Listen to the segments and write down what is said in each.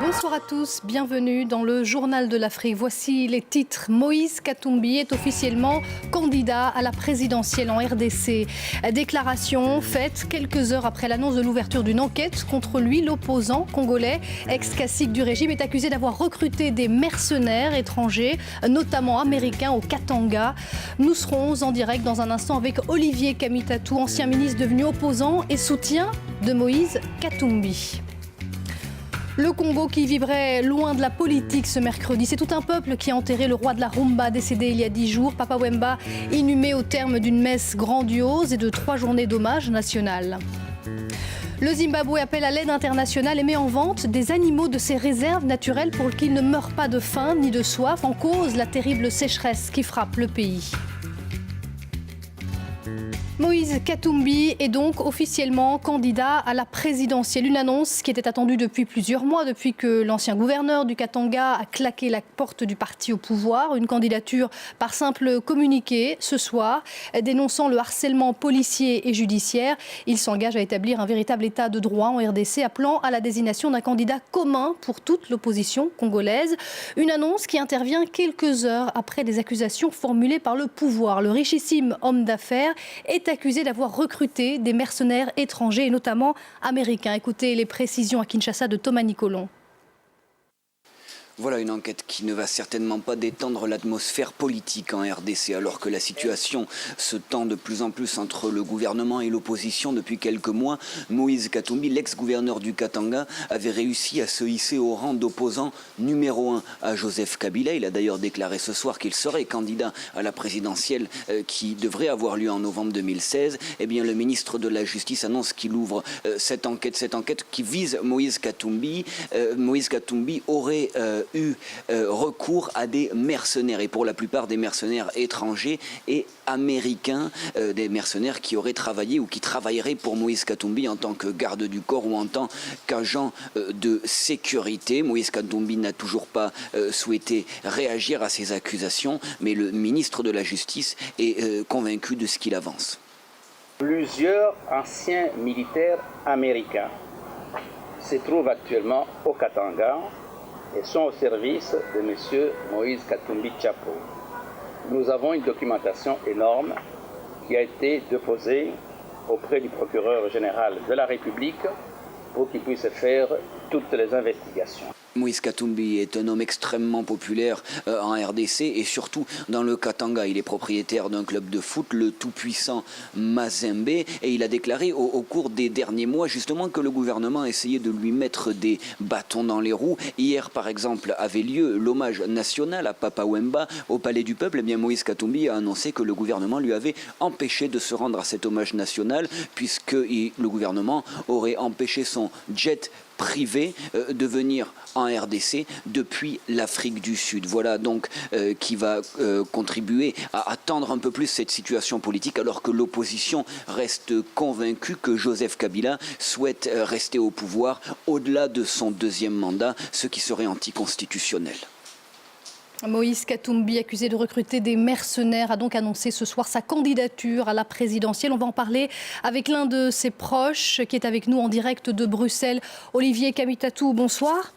Bonsoir à tous, bienvenue dans le Journal de l'Afrique. Voici les titres. Moïse Katumbi est officiellement candidat à la présidentielle en RDC. Déclaration faite quelques heures après l'annonce de l'ouverture d'une enquête contre lui. L'opposant congolais, ex-cacique du régime, est accusé d'avoir recruté des mercenaires étrangers, notamment américains, au Katanga. Nous serons en direct dans un instant avec Olivier Kamitatou, ancien ministre devenu opposant et soutien de Moïse Katumbi. Le Congo qui vibrait loin de la politique ce mercredi. C'est tout un peuple qui a enterré le roi de la rumba décédé il y a 10 jours. Papa Wemba, inhumé au terme d'une messe grandiose et de 3 journées d'hommage national. Le Zimbabwe appelle à l'aide internationale et met en vente des animaux de ses réserves naturelles pour qu'ils ne meurent pas de faim ni de soif. En cause, la terrible sécheresse qui frappe le pays. Moïse Katumbi est donc officiellement candidat à la présidentielle. Une annonce qui était attendue depuis plusieurs mois, depuis que l'ancien gouverneur du Katanga a claqué la porte du parti au pouvoir. Une candidature par simple communiqué ce soir, dénonçant le harcèlement policier et judiciaire. Il s'engage à établir un véritable état de droit en RDC, appelant à la désignation d'un candidat commun pour toute l'opposition congolaise. Une annonce qui intervient quelques heures après des accusations formulées par le pouvoir. Le richissime homme d'affaires est accusé d'avoir recruté des mercenaires étrangers et notamment américains. Écoutez les précisions à Kinshasa de Thomas Nicolon. Voilà une enquête qui ne va certainement pas détendre l'atmosphère politique en RDC, alors que la situation se tend de plus en plus entre le gouvernement et l'opposition depuis quelques mois. Moïse Katumbi, l'ex-gouverneur du Katanga, avait réussi à se hisser au rang d'opposant numéro 1 à Joseph Kabila. Il a d'ailleurs déclaré ce soir qu'il serait candidat à la présidentielle qui devrait avoir lieu en novembre 2016. Eh bien, le ministre de la Justice annonce qu'il ouvre cette enquête qui vise Moïse Katumbi. Moïse Katumbi aurait eu recours à des mercenaires, et pour la plupart des mercenaires étrangers et américains, des mercenaires qui auraient travaillé ou qui travailleraient pour Moïse Katumbi en tant que garde du corps ou en tant qu'agent de sécurité. Moïse Katumbi n'a toujours pas souhaité réagir à ces accusations, mais le ministre de la Justice est convaincu de ce qu'il avance. Plusieurs anciens militaires américains se trouvent actuellement au Katanga et sont au service de M. Moïse Katumbi Tchapo. Nous avons une documentation énorme qui a été déposée auprès du procureur général de la République pour qu'il puisse faire toutes les investigations. Moïse Katumbi est un homme extrêmement populaire en RDC et surtout dans le Katanga. Il est propriétaire d'un club de foot, le tout-puissant Mazembe, et il a déclaré au cours des derniers mois justement que le gouvernement essayait de lui mettre des bâtons dans les roues. Hier par exemple avait lieu l'hommage national à Papa Wemba au Palais du Peuple. Eh bien, Moïse Katumbi a annoncé que le gouvernement lui avait empêché de se rendre à cet hommage national puisque le gouvernement aurait empêché son jet privé de venir en RDC depuis l'Afrique du Sud. Voilà donc qui va contribuer à tendre un peu plus cette situation politique, alors que l'opposition reste convaincue que Joseph Kabila souhaite rester au pouvoir au-delà de son deuxième mandat, ce qui serait anticonstitutionnel. Moïse Katumbi, accusé de recruter des mercenaires, a donc annoncé ce soir sa candidature à la présidentielle. On va en parler avec l'un de ses proches qui est avec nous en direct de Bruxelles. Olivier Kamitatou, bonsoir.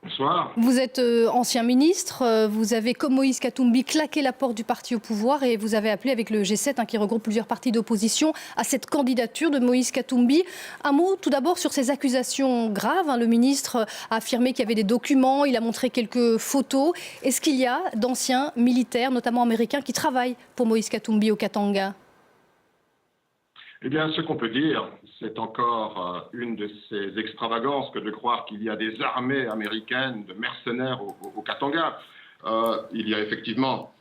Bonsoir. Vous êtes ancien ministre, vous avez, comme Moïse Katumbi, claqué la porte du parti au pouvoir et vous avez appelé avec le G7, qui regroupe plusieurs partis d'opposition, à cette candidature de Moïse Katumbi. Un mot tout d'abord sur ces accusations graves. Le ministre a affirmé qu'il y avait des documents, il a montré quelques photos. Est-ce qu'il y a d'anciens militaires, notamment américains, qui travaillent pour Moïse Katumbi au Katanga ? Eh bien, ce qu'on peut dire, c'est encore une de ces extravagances que de croire qu'il y a des armées américaines de mercenaires au Katanga. Il y a effectivement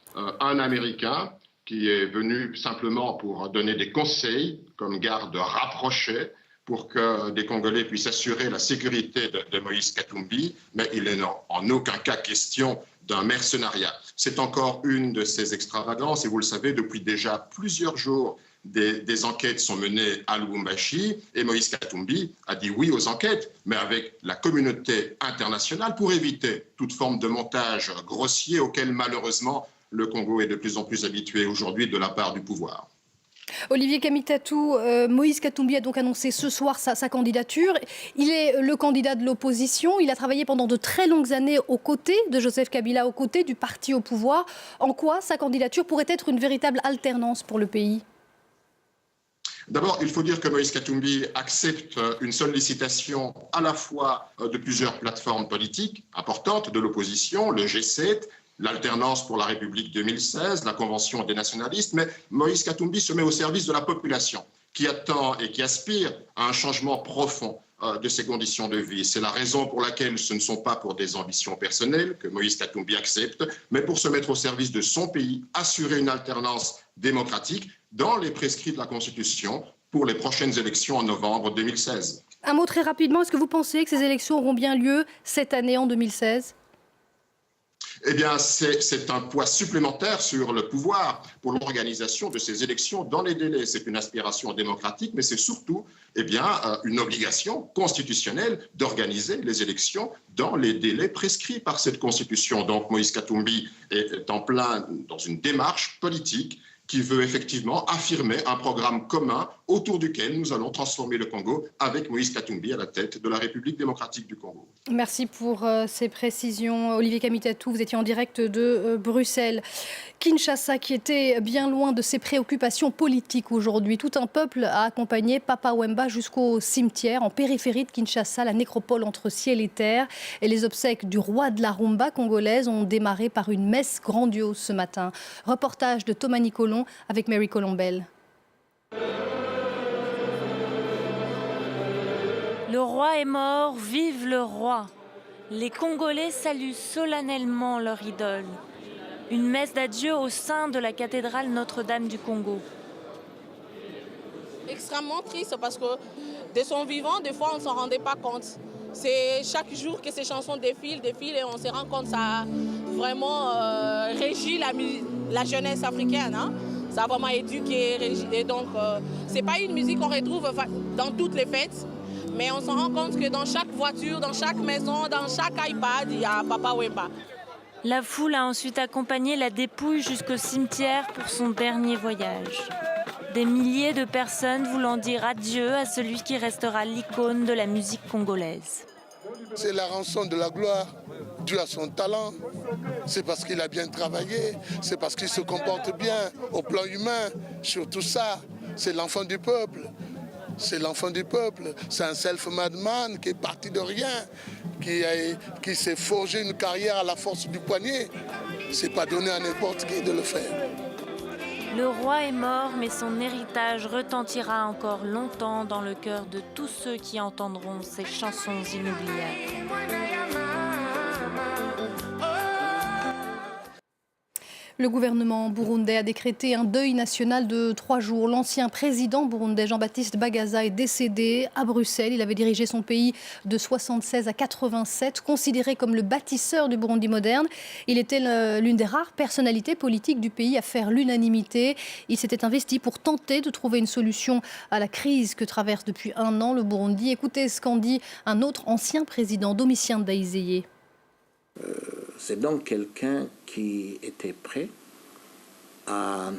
un Américain qui est venu simplement pour donner des conseils comme garde rapproché pour que des Congolais puissent assurer la sécurité de Moïse Katumbi, mais il n'est en aucun cas question d'un mercenariat. C'est encore une de ces extravagances, et vous le savez, depuis déjà plusieurs jours, des enquêtes sont menées à Lubumbashi, et Moïse Katumbi a dit oui aux enquêtes, mais avec la communauté internationale pour éviter toute forme de montage grossier auquel malheureusement le Congo est de plus en plus habitué aujourd'hui de la part du pouvoir. Olivier Kamitatou, Moïse Katumbi a donc annoncé ce soir sa candidature. Il est le candidat de l'opposition. Il a travaillé pendant de très longues années aux côtés de Joseph Kabila, aux côtés du parti au pouvoir. En quoi sa candidature pourrait être une véritable alternance pour le pays ? D'abord, il faut dire que Moïse Katumbi accepte une sollicitation à la fois de plusieurs plateformes politiques importantes de l'opposition, le G7, l'Alternance pour la République 2016, la Convention des nationalistes, mais Moïse Katumbi se met au service de la population qui attend et qui aspire à un changement profond de ses conditions de vie. C'est la raison pour laquelle ce ne sont pas pour des ambitions personnelles que Moïse Katumbi accepte, mais pour se mettre au service de son pays, assurer une alternance démocratique dans les prescrits de la Constitution pour les prochaines élections en novembre 2016. Un mot très rapidement, est-ce que vous pensez que ces élections auront bien lieu cette année en 2016 ? Eh bien, c'est un poids supplémentaire sur le pouvoir pour l'organisation de ces élections dans les délais. C'est une aspiration démocratique, mais c'est surtout une obligation constitutionnelle d'organiser les élections dans les délais prescrits par cette Constitution. Donc, Moïse Katumbi est en plein dans une démarche politique qui veut effectivement affirmer un programme commun autour duquel nous allons transformer le Congo avec Moïse Katumbi à la tête de la République démocratique du Congo. Merci pour ces précisions. Olivier Kamitatou, vous étiez en direct de Bruxelles. Kinshasa, qui était bien loin de ses préoccupations politiques aujourd'hui. Tout un peuple a accompagné Papa Wemba jusqu'au cimetière, en périphérie de Kinshasa, la nécropole entre ciel et terre. Et les obsèques du roi de la rumba congolaise ont démarré par une messe grandiose ce matin. Reportage de Thomas Nicolon avec Mary Colombel. Le roi est mort, vive le roi. Les Congolais saluent solennellement leur idole. Une messe d'adieu au sein de la cathédrale Notre-Dame du Congo. Extrêmement triste parce que de son vivant, des fois on ne s'en rendait pas compte. C'est chaque jour que ces chansons défilent et on se rend compte que ça a vraiment régi la jeunesse africaine. Hein. Ça a vraiment éduqué, régi. Et donc c'est pas une musique qu'on retrouve dans toutes les fêtes. Mais on s'en rend compte que dans chaque voiture, dans chaque maison, dans chaque iPad, il y a Papa Wemba. La foule a ensuite accompagné la dépouille jusqu'au cimetière pour son dernier voyage. Des milliers de personnes voulant dire adieu à celui qui restera l'icône de la musique congolaise. C'est la rançon de la gloire due à son talent. C'est parce qu'il a bien travaillé, c'est parce qu'il se comporte bien au plan humain. Sur tout ça, c'est l'enfant du peuple. C'est l'enfant du peuple, c'est un self-made man qui est parti de rien, qui s'est forgé une carrière à la force du poignet. C'est pas donné à n'importe qui de le faire. Le roi est mort, mais son héritage retentira encore longtemps dans le cœur de tous ceux qui entendront ses chansons inoubliables. Le gouvernement burundais a décrété un deuil national de 3 jours. L'ancien président burundais Jean-Baptiste Bagaza est décédé à Bruxelles. Il avait dirigé son pays de 1976 à 1987, considéré comme le bâtisseur du Burundi moderne. Il était l'une des rares personnalités politiques du pays à faire l'unanimité. Il s'était investi pour tenter de trouver une solution à la crise que traverse depuis 1 an le Burundi. Écoutez ce qu'en dit un autre ancien président, Domitien Ndayizeye. C'est donc quelqu'un qui était prêt à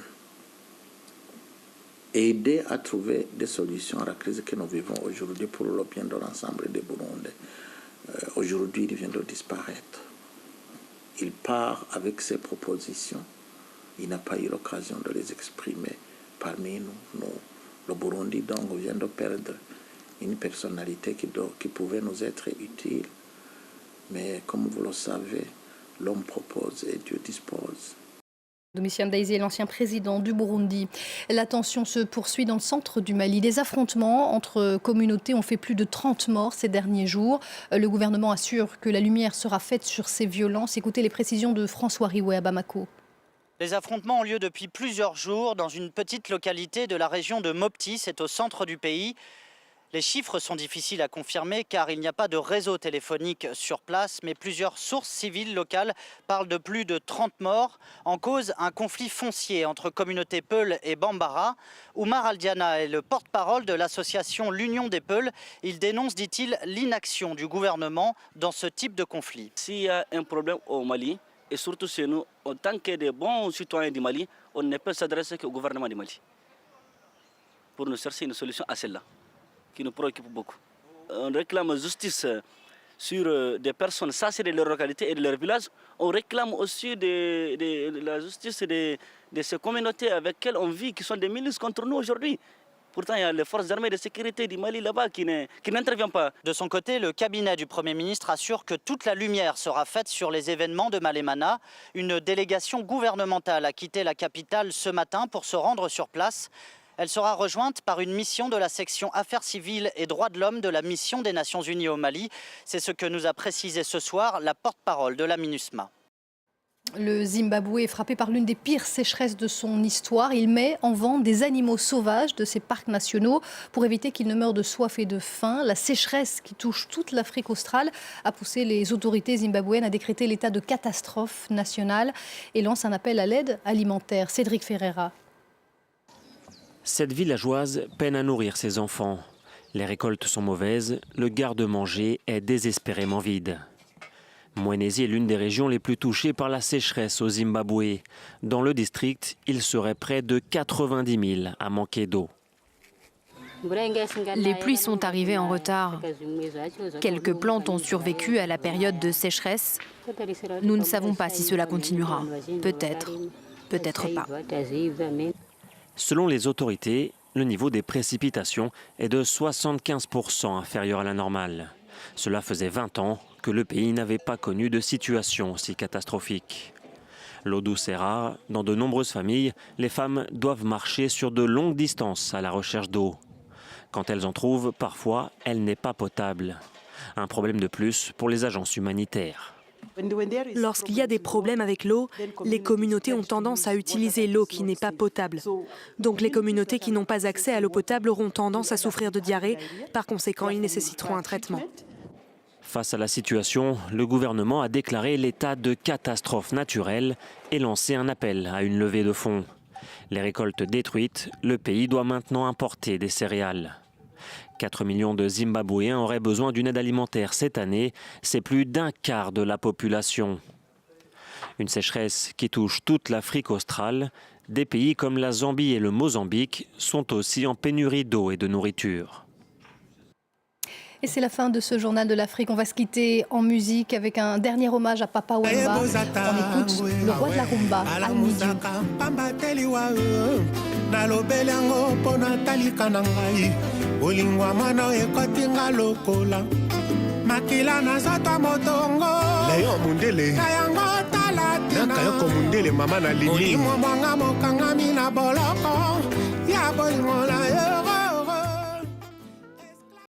aider à trouver des solutions à la crise que nous vivons aujourd'hui pour le bien de l'ensemble des Burundais. Aujourd'hui, il vient de disparaître. Il part avec ses propositions. Il n'a pas eu l'occasion de les exprimer parmi nous. Le Burundi donc vient de perdre une personnalité qui pouvait nous être utile. Mais comme vous le savez, l'homme propose et Dieu dispose. Domitien Ndayizeye, l'ancien président du Burundi. La tension se poursuit dans le centre du Mali. Des affrontements entre communautés ont fait plus de 30 morts ces derniers jours. Le gouvernement assure que la lumière sera faite sur ces violences. Écoutez les précisions de François Riouet à Bamako. Les affrontements ont lieu depuis plusieurs jours dans une petite localité de la région de Mopti, c'est au centre du pays. Les chiffres sont difficiles à confirmer car il n'y a pas de réseau téléphonique sur place, mais plusieurs sources civiles locales parlent de plus de 30 morts. En cause, un conflit foncier entre communautés Peul et Bambara. Oumar Aldiana est le porte-parole de l'association L'Union des Peuls. Il dénonce, dit-il, l'inaction du gouvernement dans ce type de conflit. S'il y a un problème au Mali, et surtout chez nous, en tant que des bons citoyens du Mali, on ne peut s'adresser qu'au gouvernement du Mali. pour nous chercher une solution à celle-là, qui nous préoccupe beaucoup. On réclame justice sur des personnes chassées de leur localité et de leur village. On réclame aussi de la justice de ces communautés avec lesquelles on vit, qui sont des milices contre nous aujourd'hui. Pourtant, il y a les forces armées de sécurité du Mali là-bas qui n'interviennent pas. De son côté, le cabinet du Premier ministre assure que toute la lumière sera faite sur les événements de Malemana. Une délégation gouvernementale a quitté la capitale ce matin pour se rendre sur place. Elle sera rejointe par une mission de la section Affaires civiles et droits de l'homme de la mission des Nations Unies au Mali. C'est ce que nous a précisé ce soir la porte-parole de la MINUSMA. Le Zimbabwe est frappé par l'une des pires sécheresses de son histoire. Il met en vente des animaux sauvages de ses parcs nationaux pour éviter qu'ils ne meurent de soif et de faim. La sécheresse qui touche toute l'Afrique australe a poussé les autorités zimbabwéennes à décréter l'état de catastrophe nationale et lance un appel à l'aide alimentaire. Cédric Ferreira. Cette villageoise peine à nourrir ses enfants. Les récoltes sont mauvaises, le garde-manger est désespérément vide. Mwenezi est l'une des régions les plus touchées par la sécheresse au Zimbabwe. Dans le district, il serait près de 90 000 à manquer d'eau. Les pluies sont arrivées en retard. Quelques plantes ont survécu à la période de sécheresse. Nous ne savons pas si cela continuera. Peut-être, peut-être pas. Selon les autorités, le niveau des précipitations est de 75% inférieur à la normale. Cela faisait 20 ans que le pays n'avait pas connu de situation aussi catastrophique. L'eau douce est rare. Dans de nombreuses familles, les femmes doivent marcher sur de longues distances à la recherche d'eau. Quand elles en trouvent, parfois, elle n'est pas potable. Un problème de plus pour les agences humanitaires. Lorsqu'il y a des problèmes avec l'eau, les communautés ont tendance à utiliser l'eau qui n'est pas potable. Donc les communautés qui n'ont pas accès à l'eau potable auront tendance à souffrir de diarrhée. Par conséquent, ils nécessiteront un traitement. Face à la situation, le gouvernement a déclaré l'état de catastrophe naturelle et lancé un appel à une levée de fonds. Les récoltes détruites, le pays doit maintenant importer des céréales. 4 millions de Zimbabwéens auraient besoin d'une aide alimentaire cette année. C'est plus d'un quart de la population. Une sécheresse qui touche toute l'Afrique australe. Des pays comme la Zambie et le Mozambique sont aussi en pénurie d'eau et de nourriture. Et c'est la fin de ce journal de l'Afrique. On va se quitter en musique avec un dernier hommage à Papa Wemba. On écoute le roi de la rumba, Almidiou. Mama na lili.